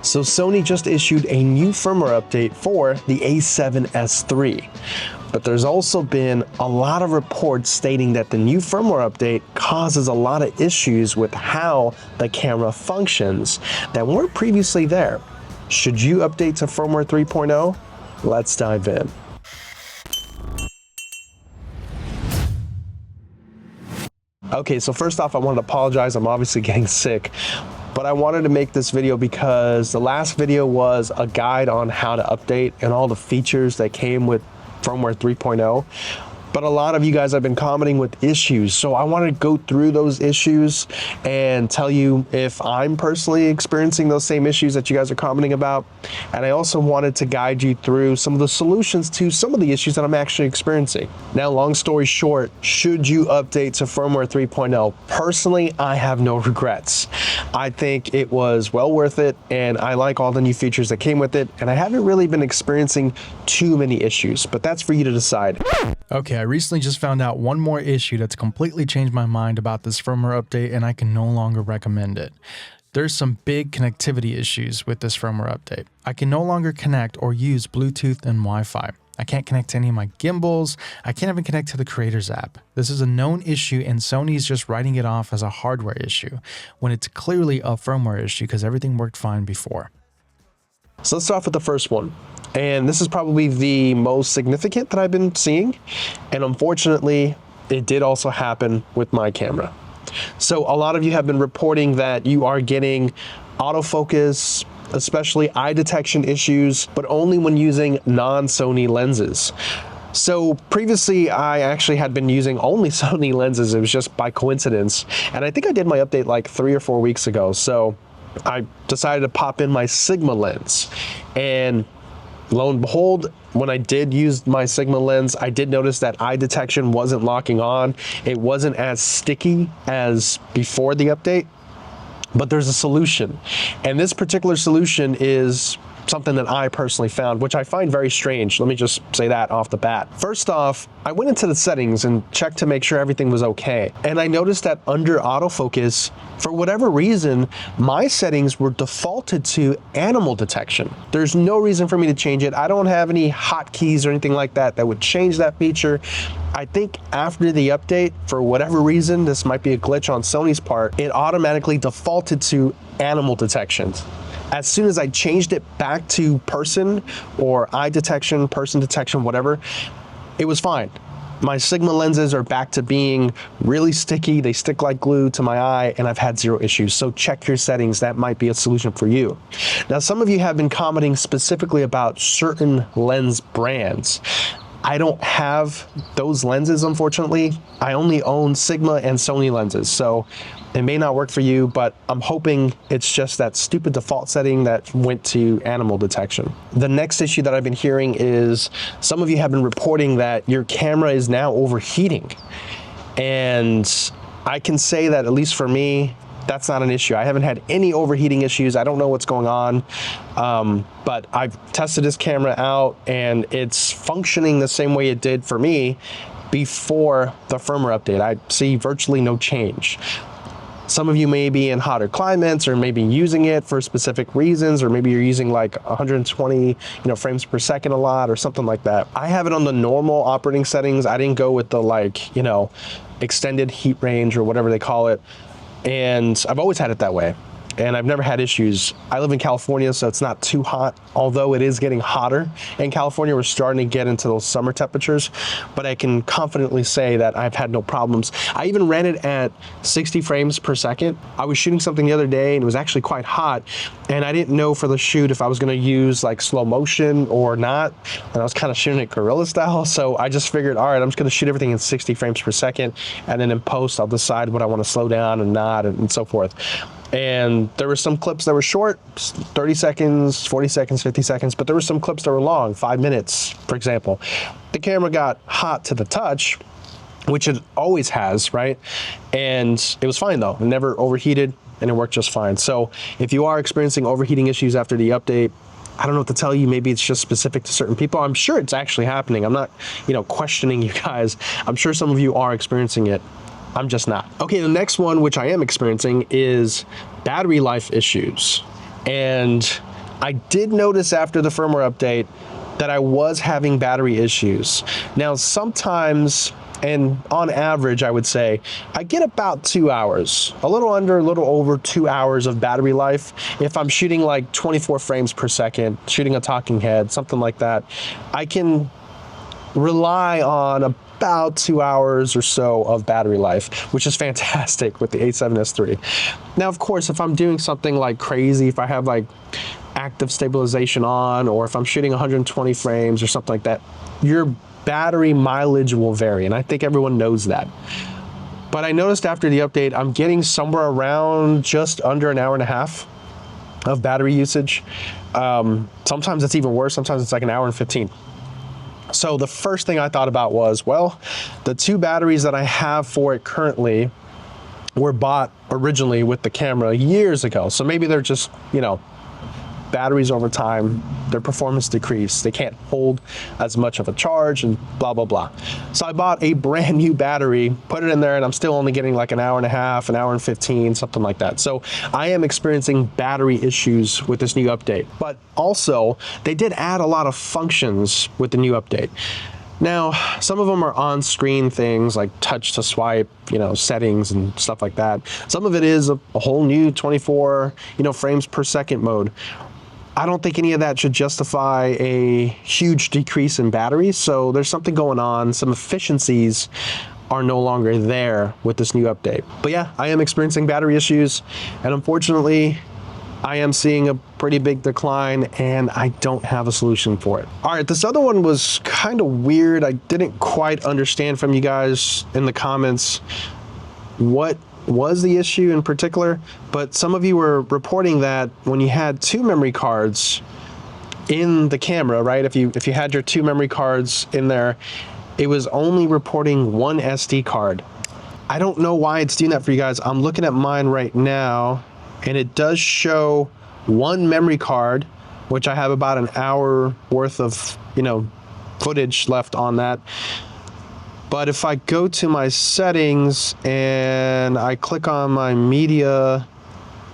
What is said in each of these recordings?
So Sony just issued a new firmware update for the A7S III. But there's also been a lot of reports stating that the new firmware update causes a lot of issues with how the camera functions that weren't previously there. Should you update to firmware 3.0? Let's dive in. Okay, so first off, I wanted to apologize. I'm obviously getting sick, but I wanted to make this video because the last video was a guide on how to update and all the features that came with firmware 3.0. But a lot of you guys have been commenting with issues, so I want to go through those issues and tell you if I'm personally experiencing those same issues that you guys are commenting about. And I also wanted to guide you through some of the solutions to some of the issues that I'm actually experiencing. Now, long story short, should you update to firmware 3.0? Personally, I have no regrets. I think it was well worth it, and I like all the new features that came with it, and I haven't really been experiencing too many issues, but that's for you to decide. Okay, I recently just found out one more issue that's completely changed my mind about this firmware update, and I can no longer recommend it. There's some big connectivity issues with this firmware update. I can no longer connect or use Bluetooth and Wi-Fi. I can't connect to any of my gimbals. I can't even connect to the Creators app. This is a known issue, and Sony's just writing it off as a hardware issue when it's clearly a firmware issue because everything worked fine before. So let's start off with the first one. And this is probably the most significant that I've been seeing. And unfortunately, it did also happen with my camera. So a lot of you have been reporting that you are getting autofocus, especially eye detection issues, but only when using non-Sony lenses. So previously, I actually had been using only Sony lenses. It was just by coincidence. And I think I did my update like 3 or 4 weeks ago. So I decided to pop in my Sigma lens. And lo and behold, when I did use my Sigma lens, I did notice that eye detection wasn't locking on. It wasn't as sticky as before the update, but there's a solution. And this particular solution is something that I personally found, which I find very strange. Let me just say that off the bat. First off, I went into the settings and checked to make sure everything was okay. And I noticed that under autofocus, for whatever reason, my settings were defaulted to animal detection. There's no reason for me to change it. I don't have any hotkeys or anything like that that would change that feature. I think after the update, for whatever reason, this might be a glitch on Sony's part, it automatically defaulted to animal detection. As soon as I changed it back to person or eye detection, person detection, whatever, it was fine. My Sigma lenses are back to being really sticky. They stick like glue to my eye, and I've had 0 issues. So check your settings. That might be a solution for you. Now, some of you have been commenting specifically about certain lens brands. I don't have those lenses, unfortunately. I only own Sigma and Sony lenses, so it may not work for you, but I'm hoping it's just that stupid default setting that went to animal detection. The next issue that I've been hearing is some of you have been reporting that your camera is now overheating. And I can say that, at least for me, that's not an issue. I haven't had any overheating issues. I don't know what's going on, but I've tested this camera out and it's functioning the same way it did for me before the firmware update. I see virtually no change. Some of you may be in hotter climates or maybe using it for specific reasons, or maybe you're using like 120 frames per second a lot or something like that. I have it on the normal operating settings. I didn't go with the extended heat range or whatever they call it. And I've always had it that way. And I've never had issues. I live in California, so it's not too hot, although it is getting hotter. In California, we're starting to get into those summer temperatures, but I can confidently say that I've had no problems. I even ran it at 60 frames per second. I was shooting something the other day and it was actually quite hot, and I didn't know for the shoot if I was gonna use like slow motion or not, and I was kind of shooting it guerrilla style, so I just figured, all right, I'm just gonna shoot everything in 60 frames per second, and then in post, I'll decide what I wanna slow down and not, and so forth. And there were some clips that were short, 30 seconds, 40 seconds, 50 seconds, but there were some clips that were long, 5 minutes, for example. The camera got hot to the touch, which it always has, right? And it was fine though. It never overheated and it worked just fine. So if you are experiencing overheating issues after the update, I don't know what to tell you. Maybe it's just specific to certain people. I'm sure it's actually happening. I'm not, questioning you guys. I'm sure some of you are experiencing it. I'm just not. Okay, the next one, which I am experiencing, is battery life issues. And I did notice after the firmware update that I was having battery issues. Now, sometimes, and on average, I would say, I get about 2 hours, a little under, a little over 2 hours of battery life. If I'm shooting like 24 frames per second, shooting a talking head, something like that, I can rely on about 2 hours or so of battery life, which is fantastic with the A7S3. Now, of course, if I'm doing something like crazy, if I have like active stabilization on, or if I'm shooting 120 frames or something like that, your battery mileage will vary, and I think everyone knows that. But I noticed after the update, I'm getting somewhere around just under an hour and a half of battery usage. Sometimes it's even worse. Sometimes it's like an hour and 15. So the first thing I thought about was, well, the 2 batteries that I have for it currently were bought originally with the camera years ago. So maybe they're just, batteries over time, their performance decreased. They can't hold as much of a charge and blah, blah, blah. So I bought a brand new battery, put it in there, and I'm still only getting like an hour and a half, an hour and 15, something like that. So I am experiencing battery issues with this new update. But also, they did add a lot of functions with the new update. Now, some of them are on-screen things like touch to swipe, settings and stuff like that. Some of it is a whole new 24, frames per second mode. I don't think any of that should justify a huge decrease in battery. So there's something going on. Some efficiencies are no longer there with this new update. But yeah, I am experiencing battery issues, and unfortunately, I am seeing a pretty big decline, and I don't have a solution for it. All right, this other one was kind of weird. I didn't quite understand from you guys in the comments what was the issue in particular, but some of you were reporting that when you had 2 memory cards in the camera, right? If you had your 2 memory cards in there, it was only reporting 1 SD card. I don't know why it's doing that for you guys. I'm looking at mine right now, and it does show 1 memory card, which I have about an hour worth of, footage left on that. But if I go to my settings and I click on my media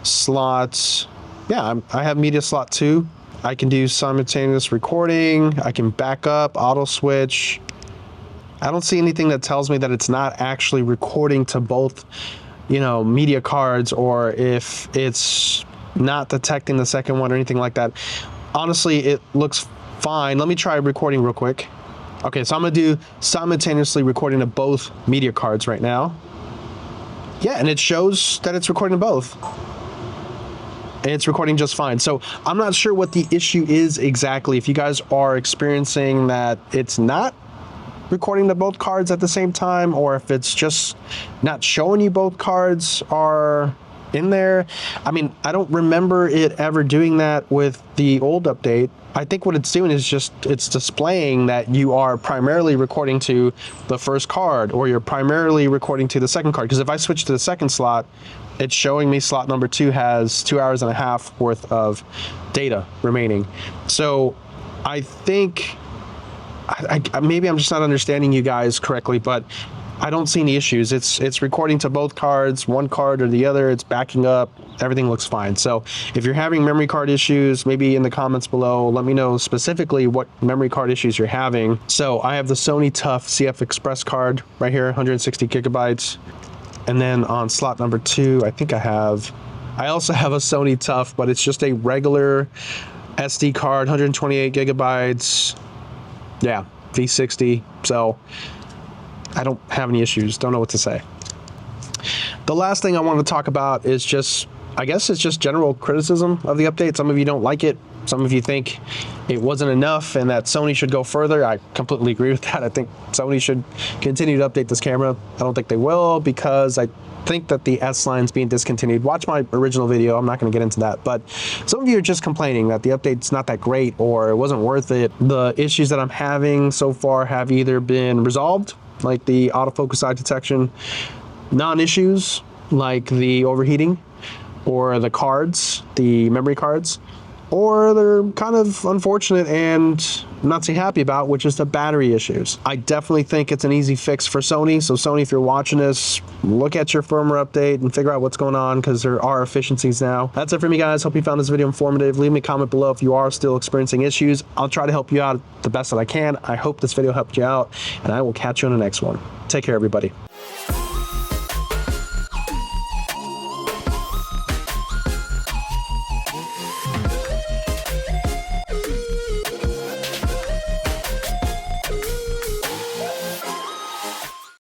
slots, yeah, I have media slot 2. I can do simultaneous recording. I can back up, auto switch. I don't see anything that tells me that it's not actually recording to both, media cards, or if it's not detecting the second one or anything like that. Honestly, it looks fine. Let me try recording real quick. Okay, so I'm gonna do simultaneously recording to both media cards right now. Yeah, and it shows that it's recording to both. And it's recording just fine. So I'm not sure what the issue is exactly. If you guys are experiencing that it's not recording to both cards at the same time, or if it's just not showing you both cards are in there. I mean, I don't remember it ever doing that with the old update. I think what it's doing is just it's displaying that you are primarily recording to the first card, or you're primarily recording to the second card. Because if I switch to the second slot, it's showing me slot number 2 has 2 hours and a half worth of data remaining. So I think maybe I'm just not understanding you guys correctly, but I don't see any issues. It's recording to both cards, one card or the other. It's backing up. Everything looks fine. So if you're having memory card issues, maybe in the comments below, let me know specifically what memory card issues you're having. So I have the Sony Tough CF Express card right here, 160 gigabytes. And then on slot number 2, I also have a Sony Tough, but it's just a regular SD card, 128 gigabytes. Yeah, V60. So I don't have any issues. Don't know what to say. The last thing I want to talk about is just, I guess it's just general criticism of the update. Some of you don't like it. Some of you think it wasn't enough and that Sony should go further. I completely agree with that. I think Sony should continue to update this camera. I don't think they will, because I think that the S line's being discontinued. Watch my original video. I'm not going to get into that. But some of you are just complaining that the update's not that great or it wasn't worth it. The issues that I'm having so far have either been resolved, like the autofocus eye detection, non-issues like the overheating or the memory cards, or they're kind of unfortunate and I'm not too happy about, which is the battery issues. I definitely think it's an easy fix for Sony. So Sony, if you're watching this, look at your firmware update and figure out what's going on, because there are efficiencies now. That's it for me, guys. Hope you found this video informative. Leave me a comment below if you are still experiencing issues. I'll try to help you out the best that I can. I hope this video helped you out, and I will catch you on the next one. Take care, everybody.